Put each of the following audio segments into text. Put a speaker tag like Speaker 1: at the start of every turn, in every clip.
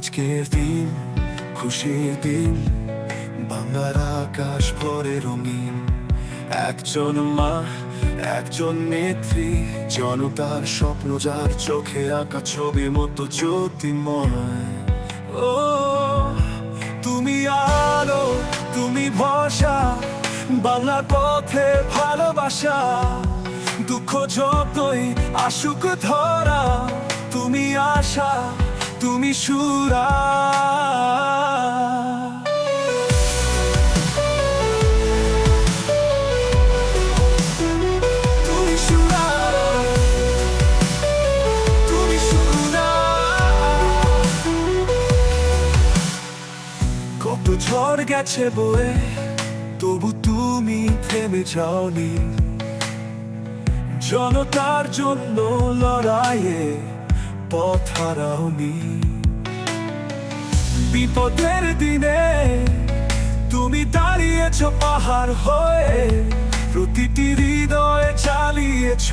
Speaker 1: আজকের দিন খুশির দিন, বাংলার আকাশ ভরে রঙিন। একজন মা, একজন নেত্রী, জনতার স্বপ্ন যার চোখে আঁকা ছবির মতো জ্যোতির্ময়। ও তুমি আলো, তুমি ভরসা, বাংলার পথে ভালোবাসা। দুঃখ যতই আসুক ধরা, তুমি আশা, তুমি সুরা। তুমি সুরা, তুমি সুরা। কত ঝড় গেছে বয়ে, তবু তুমি থেমে যাওনি। জনতার জন্য লড়াইয়ে পথ হারাওনি। বিপদের দিনে তুমি দাঁড়িয়েছ পাহাড় হয়ে, প্রতিটি হৃদয়ে চালিয়েছ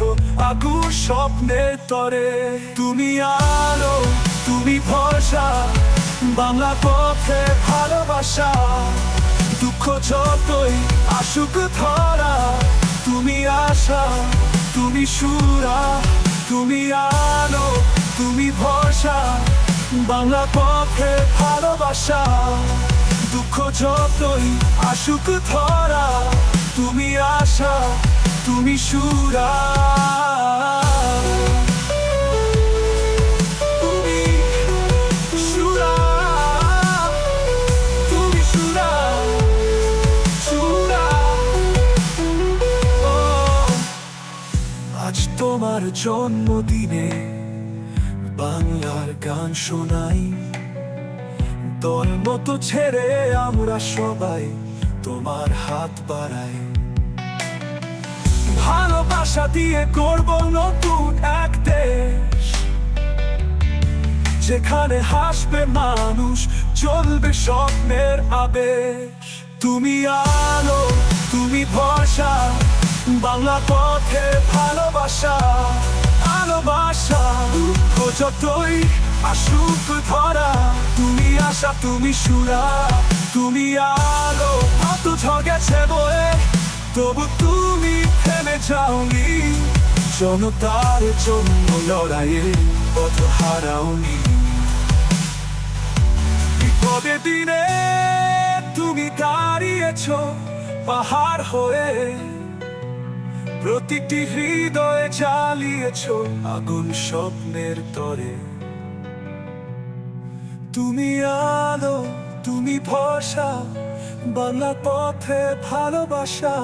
Speaker 1: আগুন স্বপ্নের তরে। তুমি আলো, তুমি ভরসা, বাংলা পথে ভালোবাসা। দুঃখ যতই আসুক ধরা, তুমি আশা, তুমি সুরা। তুমি আলো, তুমি ভরসা, বাংলা পথে ভালোবাসা। দুঃখ যতই আসুক ধরা, তুমি আশা, তুমি সুরা। তুমি সুরা, তুমি সুরা, সুরা। ও আজ তোমার জন্মদিনে বাংলার গান শোনাই। তোর মতো ছেড়ে আমরা সবাই তোমার হাত বাড়াই। ভালোবাসা দিয়ে করব নতুন এক দেশ, যেখানে হাসবে মানুষ, চলবে স্বপ্নের আবেশ। তুমি আলো, তুমি ভরসা, বাংলা পথে ভালোবাসা। ভালোবাসা দুঃখ যতই আসুক ধরা, তুমি আশা, তুমি সুরা। তুমি আলো, কত ঝড় গেছে বয়ে, তবু তুমি থেমে যাওনি। জনতার জন্য লড়াইয়ে পথ হারাওনি। বিপদের দিনে তুমি দাঁড়িয়েছ পাহাড় হয়ে, প্রতিটি হৃদয়ে জ্বালিয়েছ আগুন স্বপ্নের তরে। তুমি আলো, তুমি ভরসা, বাংলা পথে ভালোবাসা।